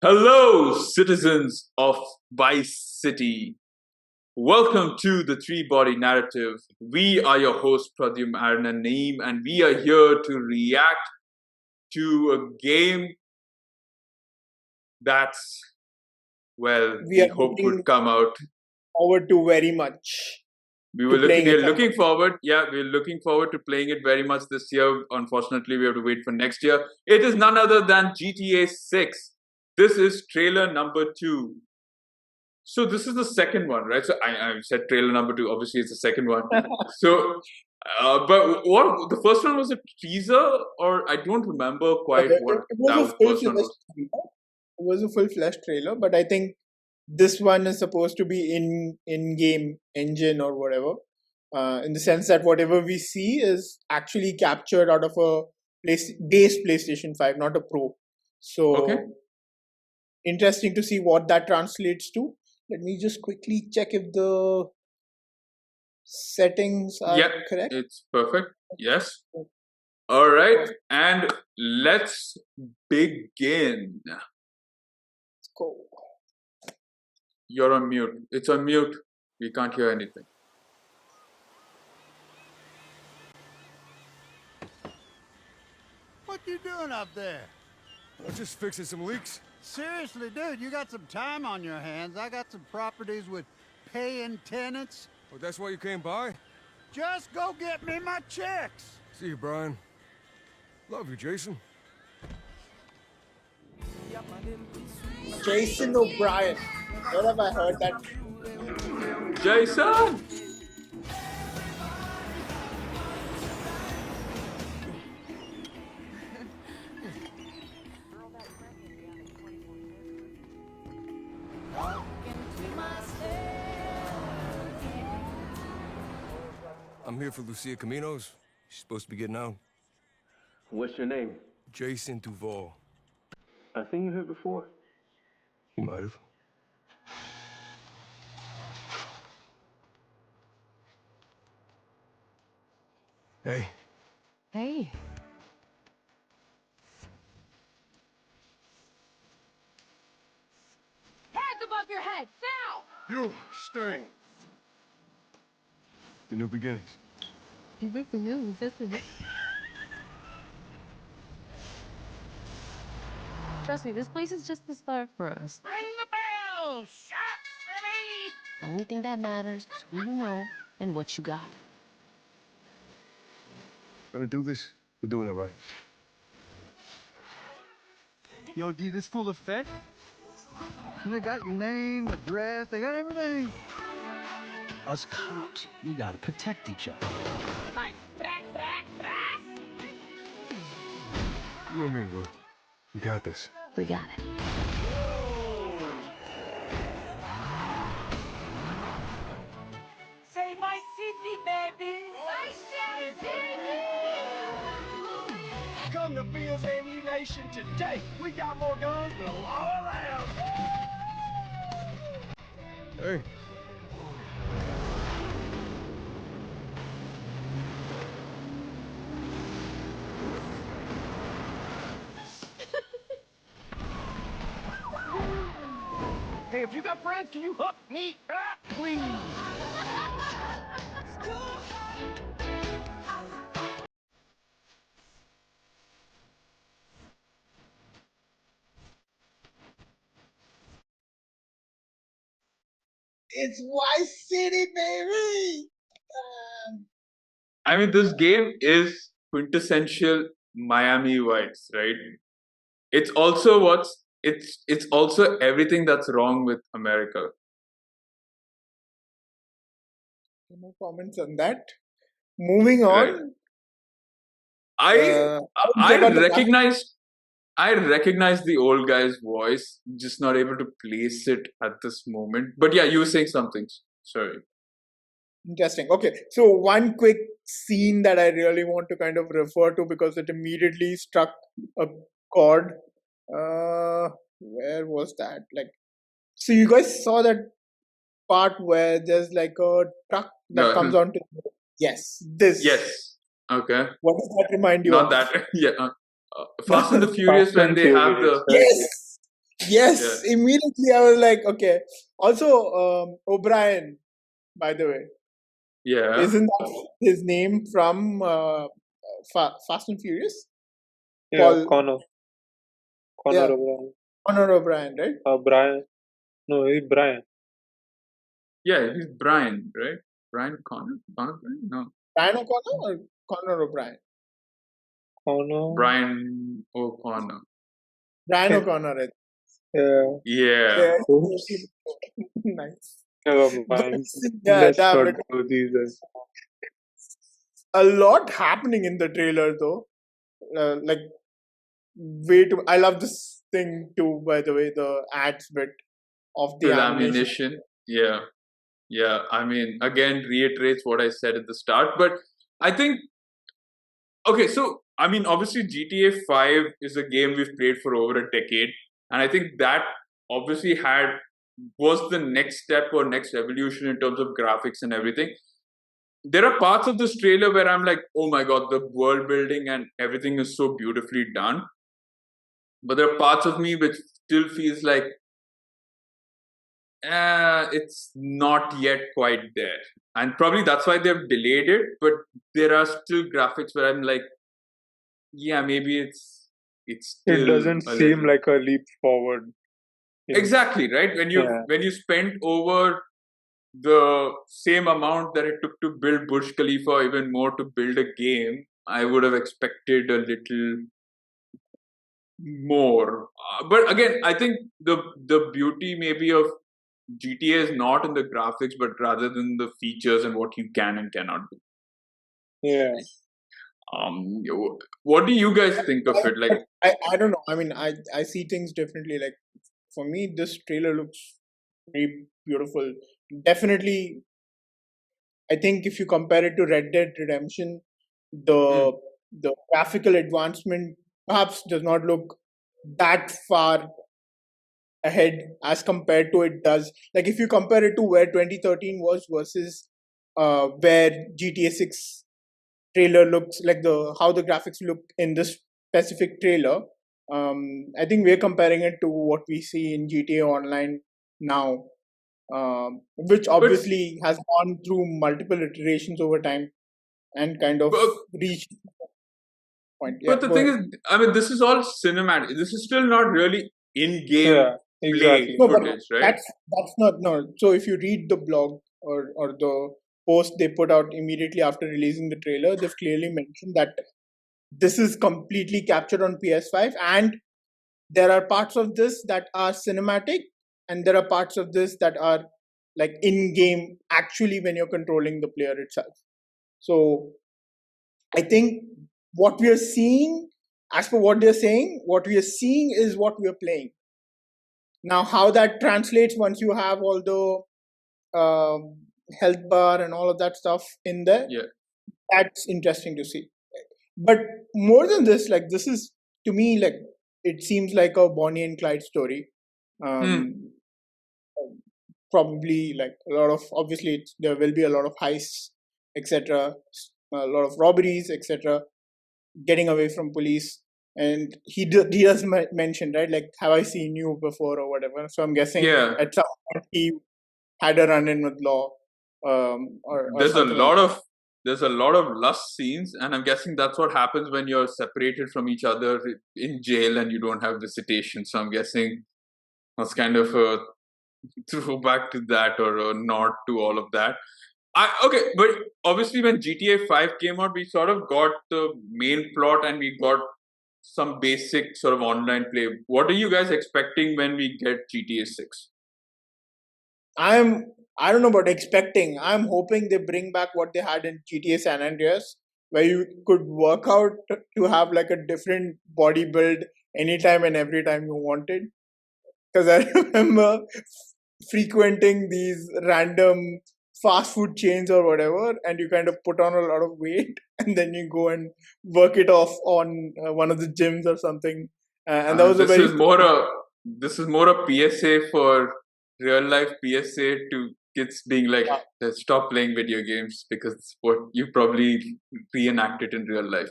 Hello, citizens of Vice City. Welcome to the Three Body Narrative. We are your hosts, Pradyum, Aaron, and Naeem, and we are here to react to a game that's, we hope would come out. Forward to very much. We're looking forward to playing it very much this year. Unfortunately, we have to wait for next year. It is none other than GTA 6. This is trailer number 2. So this is the second one, right? So I said trailer number 2. Obviously, it's the second one. So, but what the first one was a teaser, or I don't remember quite what that first one was. It was a full-fledged trailer, but I think this one is supposed to be in-game engine or whatever, in the sense that whatever we see is actually captured out of a base PlayStation 5, not a Pro. So, Okay. Interesting to see what that translates to. Let me just quickly check if the settings are correct. It's perfect. Yes. All right, and let's begin. Let's go. You're on mute. It's on mute. We can't hear anything. What you doing up there? I'm just fixing some leaks. Seriously, dude, you got some time on your hands. I got some properties with paying tenants. Oh, that's why you came by? Just go get me my checks. See you, Brian. Love you, Jason. Jason O'Brien. Where have I heard that? Jason! I'm here for Lucia Caminos. She's supposed to be getting out. What's your name? Jason Duval. I seen you here before. You might have. Hey. Hey. Hands above your head, now! You, stay. The new beginnings. Good for you, isn't it? Trust me, this place is just the start for us. Ring the bell! Shot for me! The only thing that matters is who you know and what you got. Gonna do this? We're doing it right. Yo, D, this full effect? They got your name, address, they got everything. Us cops, we gotta protect each other. You and me, bro. We got this. We got it. Say my city, baby! My city! Come to Bill's Ammunition today. We got more guns than a law allows. Hey. Hey, if you got friends, can you hook me up, please? It's Vice City, baby! I mean, this game is quintessential Miami Vice, right? It's also it's also everything that's wrong with America. No comments on that. Moving on. Right. I recognize the old guy's voice, just not able to place it at this moment. But yeah, you were saying something. Sorry. Interesting. Okay, so one quick scene that I really want to kind of refer to because it immediately struck a chord. Where was that? Like, so you guys saw that part where there's like a truck that comes onto. Yes, this. Yes. Okay. What does that remind you Not of? that. Yeah. Fast and the Furious when they have the. Yes. Yes, immediately I was like, okay. Also, O'Brien, by the way, Yeah. isn't that his name from Fast and Furious? Yeah, Paul, Connor yeah, O'Brien. Connor O'Brien, right? Brian. No, he's Brian. Yeah, he's Brian, right? Brian Connor? Connor Brian? No. Brian O'Connor or Connor O'Brien? Connor. Brian O'Connor. Brian O'Connor, right? Yeah. Yeah. Yeah. Oops. Nice. Never But mind. yeah, Let's damn, not like, do these. a lot happening in the trailer though. Like way too. I love this thing too. By the way, the ads bit of the With ammunition. ammunition. Yeah. Yeah. I mean, again, reiterates what I said at the start. But I think, okay, so, I mean, obviously, GTA 5 is a game we've played for over a decade. And I think that obviously was the next step or next evolution in terms of graphics and everything. There are parts of this trailer where I'm like, oh my god, the world building and everything is so beautifully done. But there are parts of me which still feels like it's not yet quite there. And probably that's why they've delayed it. But there are still graphics where I'm like, yeah, maybe it's still It doesn't a seem little... like a leap forward. Exactly, right? When you spend over the same amount that it took to build Burj Khalifa, or even more to build a game, I would have expected a little more. But again, I think the beauty maybe of GTA is not in the graphics, but rather than the features and what you can and cannot do. Yeah. What do you guys think of it? Like, I don't know. I mean, I see things differently. Like for me, this trailer looks very beautiful. Definitely, I think if you compare it to Red Dead Redemption, the graphical advancement perhaps does not look that far ahead as compared to it does. Like if you compare it to where 2013 was versus where GTA 6 trailer looks, like the how the graphics look in this specific trailer. I think we're comparing it to what we see in GTA Online now, which but obviously has gone through multiple iterations over time and kind of reached point. Yeah, but the go thing ahead. is, I mean, this is all cinematic. This is still not really in-game Yeah, play exactly. No, but footage, right? that's not no. So if you read the blog or the post they put out immediately after releasing the trailer, they've clearly mentioned that this is completely captured on PS5, and there are parts of this that are cinematic, and there are parts of this that are like in game actually when you're controlling the player itself. So I think what we are seeing, as per what they're saying, what we are seeing is what we are playing. Now, how that translates once you have all the health bar and all of that stuff in there, Yeah. that's interesting to see. But more than this, like this is to me like it seems like a Bonnie and Clyde story. Probably like a lot of obviously there will be a lot of heists, etc. A lot of robberies, etc. Getting away from police, and he does mention, right, like have I seen you before or whatever. So I'm guessing Yeah. at some point he had a run in with law, or There's a something lot like of lust scenes, and I'm guessing that's what happens when you're separated from each other in jail and you don't have visitation. So I'm guessing that's kind of a throwback to that or a nod to all of that. Okay, but obviously when GTA 5 came out, we sort of got the main plot and we got some basic sort of online play. What are you guys expecting when we get GTA 6? I don't know about expecting. I'm hoping they bring back what they had in GTA San Andreas, where you could work out to have like a different body build anytime and every time you wanted. Because I remember frequenting these random fast food chains or whatever, and you kind of put on a lot of weight, and then you go and work it off on one of the gyms or something. And that was a This very is more a PSA for real life PSA to kids being like, stop playing video games because it's what you probably reenact it in real life.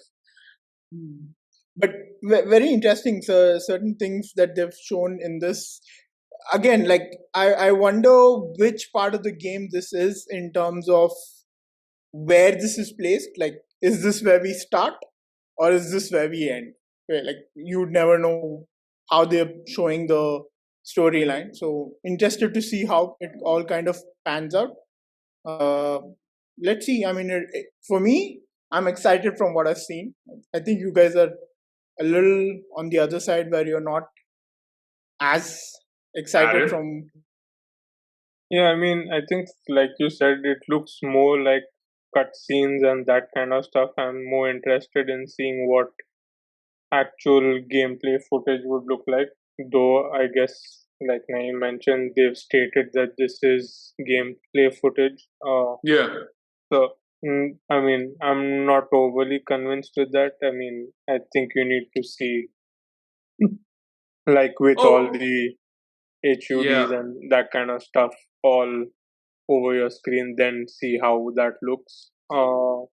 but very interesting. So certain things that they've shown in this. Again, like I wonder which part of the game this is in terms of where this is placed. Like, is this where we start, or is this where we end? Where, like, you'd never know how they're showing the storyline. So interested to see how it all kind of pans out. Let's see. I mean, for me, I'm excited from what I've seen. I think you guys are a little on the other side where you're not as excited Aaron? from. Yeah, I mean, I think, like you said, it looks more like cutscenes and that kind of stuff. I'm more interested in seeing what actual gameplay footage would look like. Though, I guess, like Naeem mentioned, they've stated that this is gameplay footage. Yeah. So, I mean, I'm not overly convinced with that. I mean, I think you need to see, like, with all the HUDs Yeah. and that kind of stuff all over your screen, then see how that looks. Oh,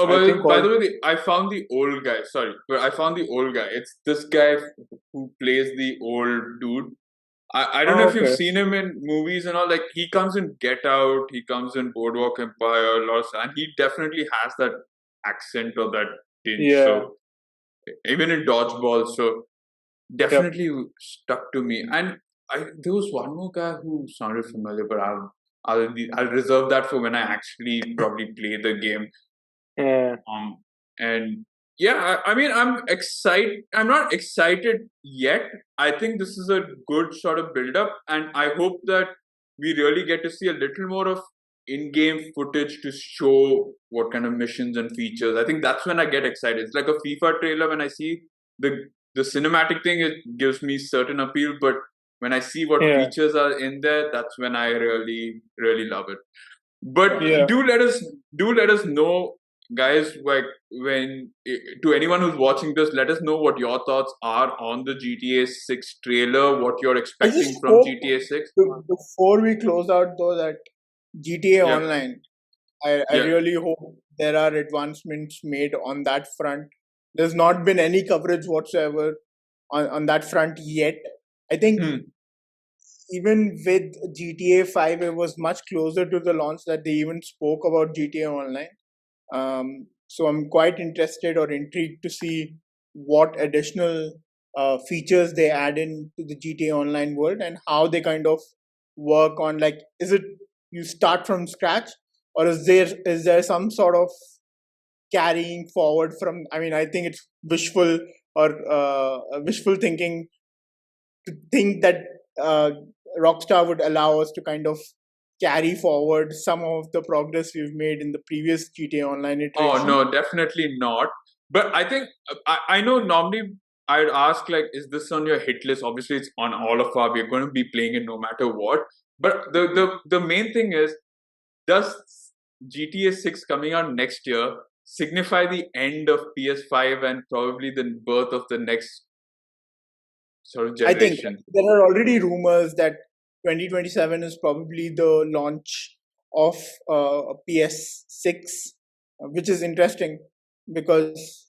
I think by all, the way, I found the old guy. Sorry, but I found the old guy. It's this guy who plays the old dude. I don't know if you've okay. seen him in movies and all. Like, he comes in Get Out, he comes in Boardwalk Empire, Lost, and he definitely has that accent or that tinge. Yeah. So even in Dodgeball, so Yep. definitely stuck to me. And there was one more guy who sounded familiar, but I'll reserve that for when I actually probably play the game. Yeah. And yeah, I mean, I'm excited. I'm not excited yet. I think this is a good sort of build up, and I hope that we really get to see a little more of in-game footage to show what kind of missions and features. I think that's when I get excited. It's like a FIFA trailer. When I see the cinematic thing, it gives me certain appeal, but when I see what Yeah. features are in there, that's when I really love it. But Yeah. do let us know, guys, like, when to anyone who's watching this, let us know what your thoughts are on the GTA 6 trailer, what you're I expecting just from hope GTA 6. before we close out though that GTA Yeah. Online, I Yeah. really hope there are advancements made on that front. There's not been any coverage whatsoever on that front yet. I think even with GTA 5, it was much closer to the launch that they even spoke about GTA Online. So I'm quite interested or intrigued to see what additional features they add in to the GTA Online world and how they kind of work on, like, is it you start from scratch, or is there some sort of carrying forward from? I mean, I think it's wishful thinking to think that Rockstar would allow us to kind of carry forward some of the progress we've made in the previous GTA Online iteration. Oh no, definitely not. But I think I know normally I'd ask, like, is this on your hit list? Obviously, it's on all of our. We're going to be playing it no matter what. But the main thing is, does GTA 6 coming out next year signify the end of PS5 and probably the birth of the next sort of I think generation? there are already rumors that 2027 is probably the launch of a PS6, which is interesting because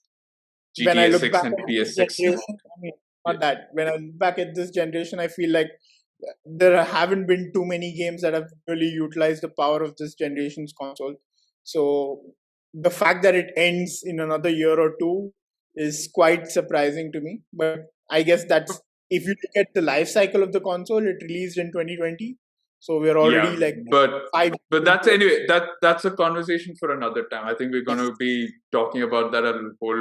when I GTA look 6 back and at this PS6. generation, I mean, not that. When I look back at this generation, I feel like there haven't been too many games that have really utilized the power of this generation's console. So the fact that it ends in another year or two is quite surprising to me. But I guess that's, if you look at the life cycle of the console, it released in 2020. So we're already like but 5 that's anyway. That's a conversation for another time. I think we're going to be talking about that a whole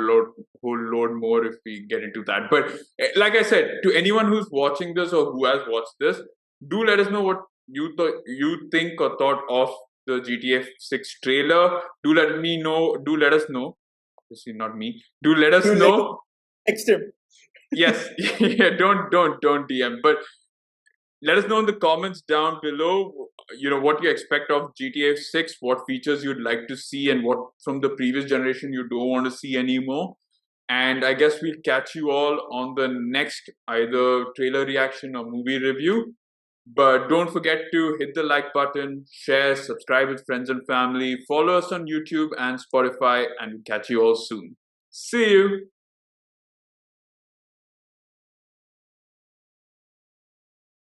load more if we get into that. But like I said, to anyone who's watching this or who has watched this, do let us know what you think or thought of the GTA 6 trailer. Do let me know. Do let us know. Obviously, not me. Do let us know. Next him. Yes. Yeah. Don't DM. But let us know in the comments down below, what you expect of GTA 6, what features you'd like to see, and what from the previous generation you don't want to see anymore. And I guess we'll catch you all on the next either trailer reaction or movie review. But don't forget to hit the like button, share, subscribe with friends and family, follow us on YouTube and Spotify, and we'll catch you all soon. See you.